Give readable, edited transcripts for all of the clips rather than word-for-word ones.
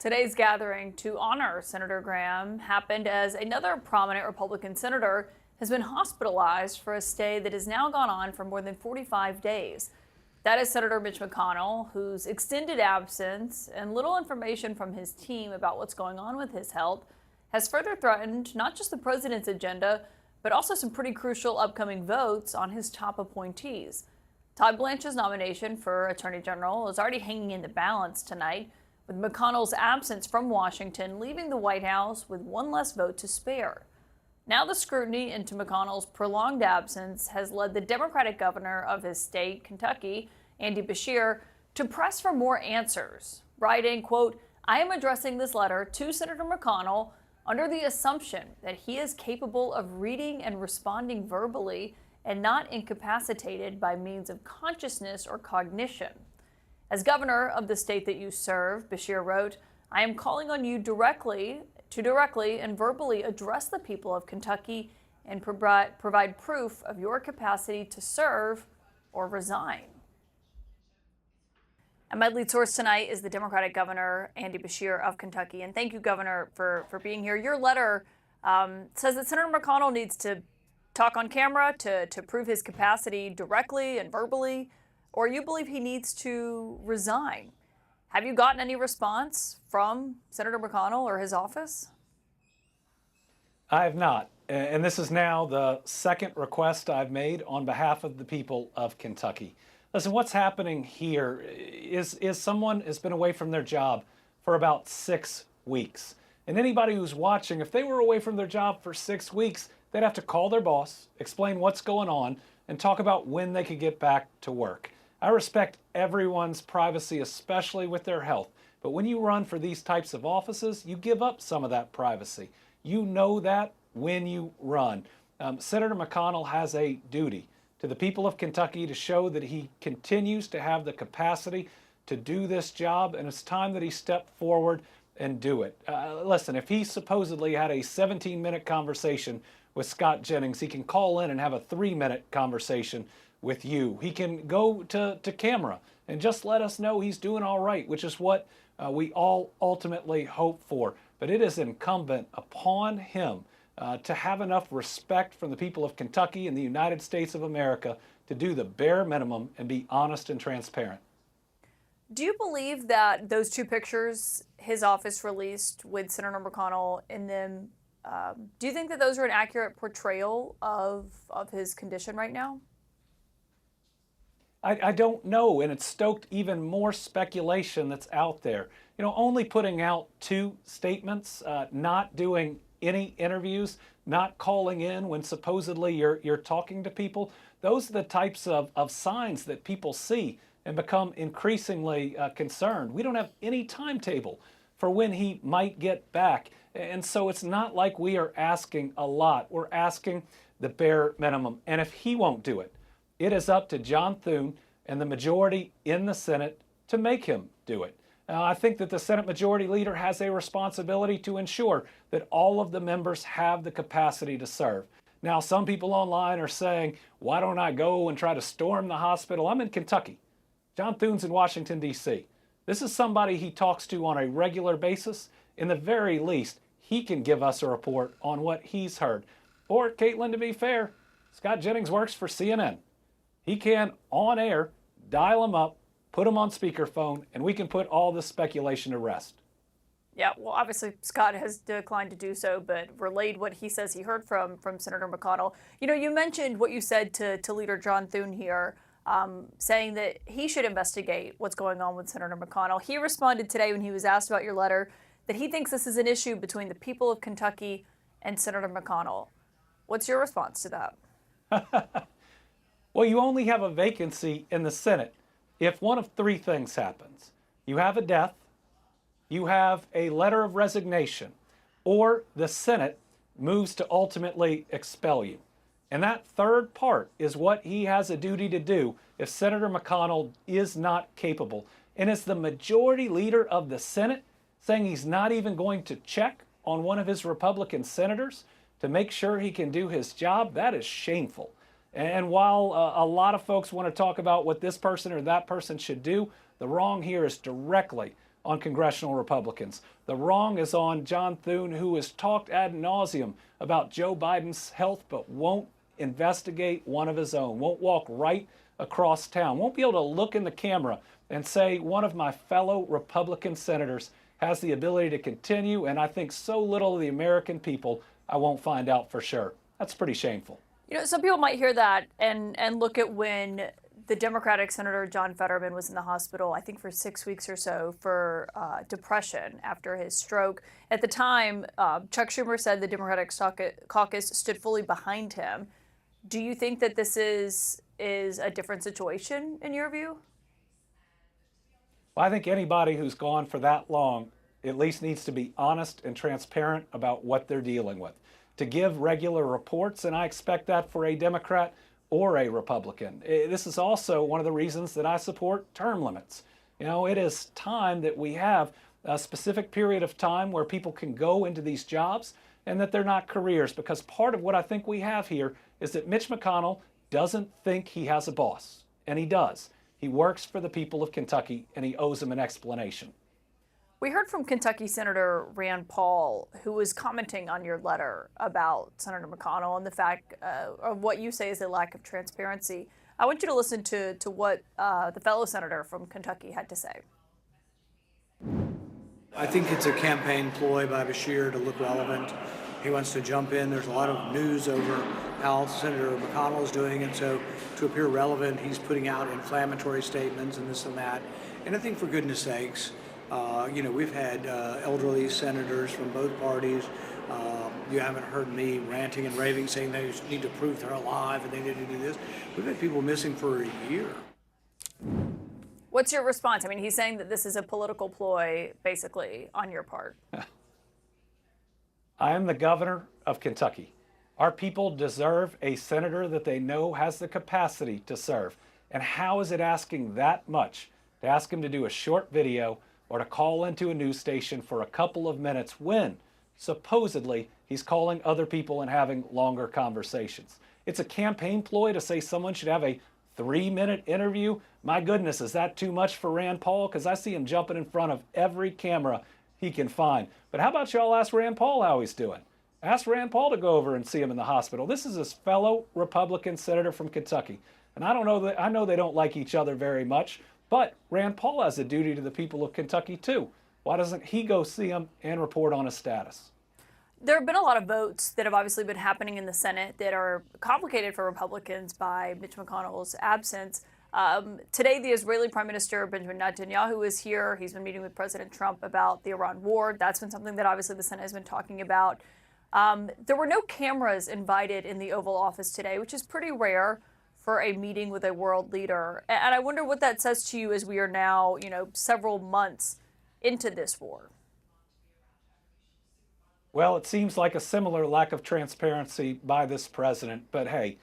Today's gathering to honor Senator Graham happened as another prominent Republican senator has been hospitalized for a stay that has now gone on for more than 45 days. That is Senator Mitch McConnell, whose extended absence and little information from his team about what's going on with his health has further threatened not just the president's agenda, but also some pretty crucial upcoming votes on his top appointees. Todd Blanche's nomination for Attorney General is already hanging in the balance tonight, with McConnell's absence from Washington leaving the White House with one less vote to spare. Now the scrutiny into McConnell's prolonged absence has led the Democratic governor of his state, Kentucky, Andy Beshear, to press for more answers, writing, quote, "I am addressing this letter to Senator McConnell under the assumption that he is capable of reading and responding verbally and not incapacitated by means of consciousness or cognition. As governor of the state that you serve," Beshear wrote, "I am calling on you directly and verbally address the people of Kentucky and provide proof of your capacity to serve or resign." And my lead source tonight is the Democratic Governor, Andy Beshear of Kentucky. And thank you, Governor, for being here. Your letter says that Senator McConnell needs to talk on camera to prove his capacity directly and verbally, or you believe he needs to resign. Have you gotten any response from Senator McConnell or his office? I have not. And this is now the second request I've made on behalf of the people of Kentucky. Listen, what's happening here is someone has been away from their job for about 6 weeks. And anybody who's watching, if they were away from their job for 6 weeks, they'd have to call their boss, explain what's going on, and talk about when they could get back to work. I respect everyone's privacy, especially with their health. But when you run for these types of offices, you give up some of that privacy. You know that when you run. Senator McConnell has a duty to the people of Kentucky to show that he continues to have the capacity to do this job, and it's time that he step forward and do it. Listen, if he supposedly had a 17-minute conversation with Scott Jennings, he can call in and have a 3-minute conversation with you. He can go to camera and just let us know he's doing all right, which is what we all ultimately hope for. But it is incumbent upon him to have enough respect from the people of Kentucky and the United States of America to do the bare minimum and be honest and transparent. Do you believe that those two pictures his office released with Senator McConnell in them, do you think that those are an accurate portrayal of his condition right now? I don't know, and it's stoked even more speculation that's out there. You know, only putting out 2 statements, not doing any interviews, not calling in when supposedly you're talking to people. Those are the types of signs that people see and become increasingly concerned. We don't have any timetable for when he might get back. And so it's not like we are asking a lot. We're asking the bare minimum. And if he won't do it, it is up to John Thune and the majority in the Senate to make him do it. I think that the Senate Majority Leader has a responsibility to ensure that all of the members have the capacity to serve. Now, some people online are saying, why don't I go and try to storm the hospital? I'm in Kentucky. John Thune's in Washington, D.C. This is somebody he talks to on a regular basis. In the very least, he can give us a report on what he's heard. Or, Kaitlin, to be fair, Scott Jennings works for CNN. He can, on air, dial him up, put him on speakerphone, and we can put all this speculation to rest. Yeah, well, obviously Scott has declined to do so, but relayed what he says he heard from Senator McConnell. You know, you mentioned what you said to Leader John Thune here, saying that he should investigate what's going on with Senator McConnell. He responded today when he was asked about your letter that he thinks this is an issue between the people of Kentucky and Senator McConnell. What's your response to that? Well, you only have a vacancy in the Senate if one of 3 things happens. You have a death, you have a letter of resignation, or the Senate moves to ultimately expel you. And that third part is what he has a duty to do if Senator McConnell is not capable. And as the majority leader of the Senate saying he's not even going to check on one of his Republican senators to make sure he can do his job, that is shameful. And while a lot of folks want to talk about what this person or that person should do, the wrong here is directly on congressional Republicans. The wrong is on John Thune, who has talked ad nauseum about Joe Biden's health, but won't investigate one of his own, won't walk right across town, won't be able to look in the camera and say one of my fellow Republican senators has the ability to continue, and I think so little of the American people, I won't find out for sure. That's pretty shameful. You know, some people might hear that and look at when the Democratic Senator John Fetterman was in the hospital, I think for 6 weeks or so, for depression after his stroke. At the time, Chuck Schumer said the Democratic caucus stood fully behind him. Do you think that this is a different situation in your view? Well, I think anybody who's gone for that long at least needs to be honest and transparent about what they're dealing with, to give regular reports, and I expect that for a Democrat or a Republican. This is also one of the reasons that I support term limits. You know, it is time that we have a specific period of time where people can go into these jobs and that they're not careers, because part of what I think we have here is that Mitch McConnell doesn't think he has a boss, and he does. He works for the people of Kentucky, and he owes them an explanation. We heard from Kentucky Senator Rand Paul, who was commenting on your letter about Senator McConnell and the fact of what you say is a lack of transparency. I want you to listen to what the fellow senator from Kentucky had to say. I think it's a campaign ploy by Beshear to look relevant. He wants to jump in. There's a lot of news over how Senator McConnell is doing, and so to appear relevant, he's putting out inflammatory statements and this and that. And I think, for goodness sakes, we've had elderly senators from both parties. You haven't heard me ranting and raving saying they need to prove they're alive and they need to do this. We've had people missing for a year. What's your response? I mean, he's saying that this is a political ploy, basically, on your part. I am the governor of Kentucky. Our people deserve a senator that they know has the capacity to serve. And how is it asking that much to ask him to do a short video or to call into a news station for a couple of minutes when, supposedly, he's calling other people and having longer conversations? It's a campaign ploy to say someone should have a 3-minute interview. My goodness, is that too much for Rand Paul? Because I see him jumping in front of every camera he can find. But how about y'all ask Rand Paul how he's doing? Ask Rand Paul to go over and see him in the hospital. This is his fellow Republican senator from Kentucky. And I know they don't like each other very much, but Rand Paul has a duty to the people of Kentucky too. Why doesn't he go see him and report on his status? There have been a lot of votes that have obviously been happening in the Senate that are complicated for Republicans by Mitch McConnell's absence. Today, the Israeli Prime Minister Benjamin Netanyahu is here. He's been meeting with President Trump about the Iran war. That's been something that obviously the Senate has been talking about. There were no cameras invited in the Oval Office today, which is pretty rare for a meeting with a world leader. And I wonder what that says to you as we are now, several months into this war. Well, it seems like a similar lack of transparency by this president. But hey,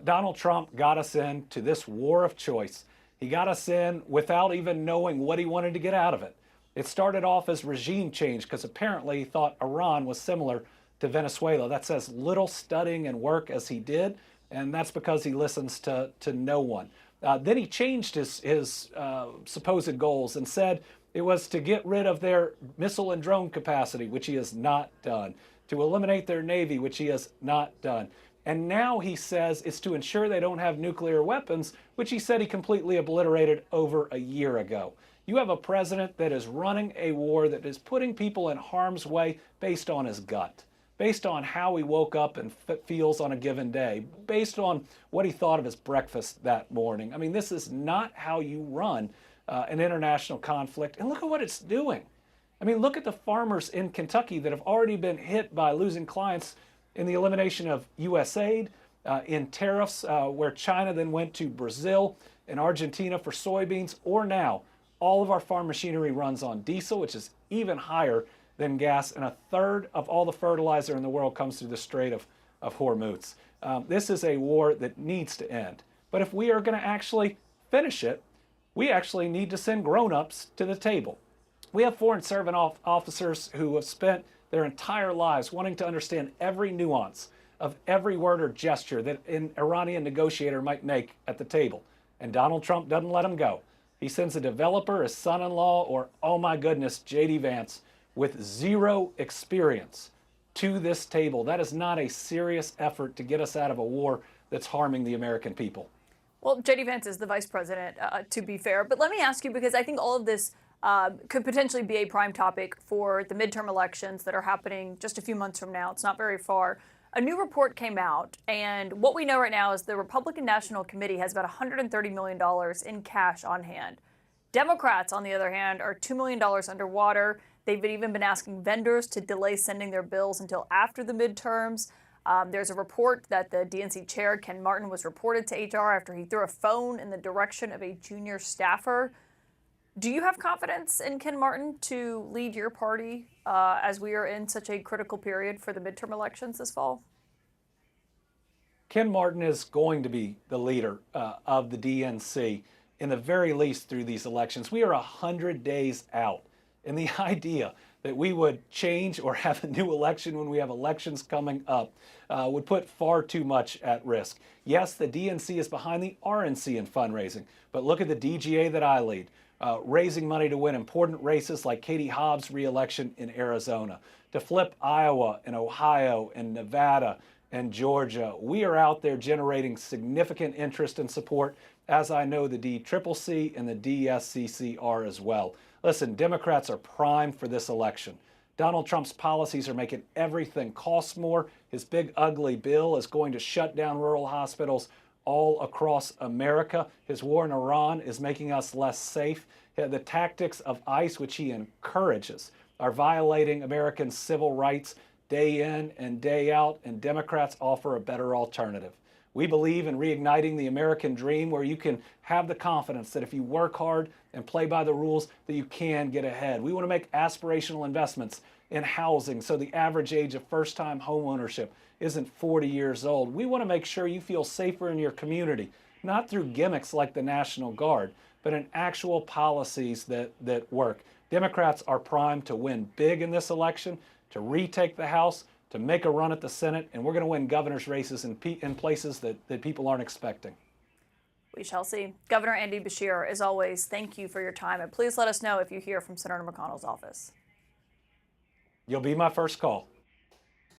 Donald Trump got us into this war of choice. He got us in without even knowing what he wanted to get out of it. It started off as regime change because apparently he thought Iran was similar to Venezuela. That's as little studying and work as he did, and that's because he listens to no one. Then he changed his supposed goals and said it was to get rid of their missile and drone capacity, which he has not done, to eliminate their Navy, which he has not done. And now he says it's to ensure they don't have nuclear weapons, which he said he completely obliterated over a year ago. You have a president that is running a war that is putting people in harm's way based on his gut, based on how he woke up and feels on a given day, based on what he thought of his breakfast that morning. I mean, this is not how you run an international conflict. And look at what it's doing. I mean, look at the farmers in Kentucky that have already been hit by losing clients in the elimination of U.S. aid, in tariffs, where China then went to Brazil and Argentina for soybeans, or now all of our farm machinery runs on diesel, which is even higher than gas, and a third of all the fertilizer in the world comes through the Strait of Hormuz. This is a war that needs to end. But if we are going to actually finish it, we actually need to send grown-ups to the table. We have foreign service officers who have spent their entire lives wanting to understand every nuance of every word or gesture that an Iranian negotiator might make at the table. And Donald Trump doesn't let them go. He sends a developer, his son-in-law, or, oh my goodness, J.D. Vance with zero experience to this table. That is not a serious effort to get us out of a war that's harming the American people. Well, J.D. Vance is the vice president, to be fair. But let me ask you, because I think all of this could potentially be a prime topic for the midterm elections that are happening just a few months from now. It's not very far. A new report came out, and what we know right now is the Republican National Committee has about $130 million in cash on hand. Democrats, on the other hand, are $2 million underwater. They've even been asking vendors to delay sending their bills until after the midterms. There's a report that the DNC chair, Ken Martin, was reported to HR after he threw a phone in the direction of a junior staffer. Do you have confidence in Ken Martin to lead your party as we are in such a critical period for the midterm elections this fall? Ken Martin is going to be the leader of the DNC, in the very least through these elections. We are 100 days out, and the idea that we would change or have a new election when we have elections coming up would put far too much at risk. Yes, the DNC is behind the RNC in fundraising, but look at the DGA that I lead, raising money to win important races like Katie Hobbs' re-election in Arizona, to flip Iowa and Ohio and Nevada and Georgia. We are out there generating significant interest and support, as I know the DCCC and the DSCC are as well. Listen, Democrats are primed for this election. Donald Trump's policies are making everything cost more. His big ugly bill is going to shut down rural hospitals all across America. His war in Iran is making us less safe. The tactics of ICE, which he encourages, are violating American civil rights day in and day out, and Democrats offer a better alternative. We believe in reigniting the American dream, where you can have the confidence that if you work hard and play by the rules, that you can get ahead. We want to make aspirational investments in housing so the average age of first-time homeownership isn't 40 years old. We want to make sure you feel safer in your community, not through gimmicks like the National Guard, but in actual policies that work. Democrats are primed to win big in this election, to retake the House, to make a run at the Senate, and we're going to win governor's races in places that people aren't expecting. We shall see. Governor Andy Beshear, as always, thank you for your time, and please let us know if you hear from Senator McConnell's office. You'll be my first call.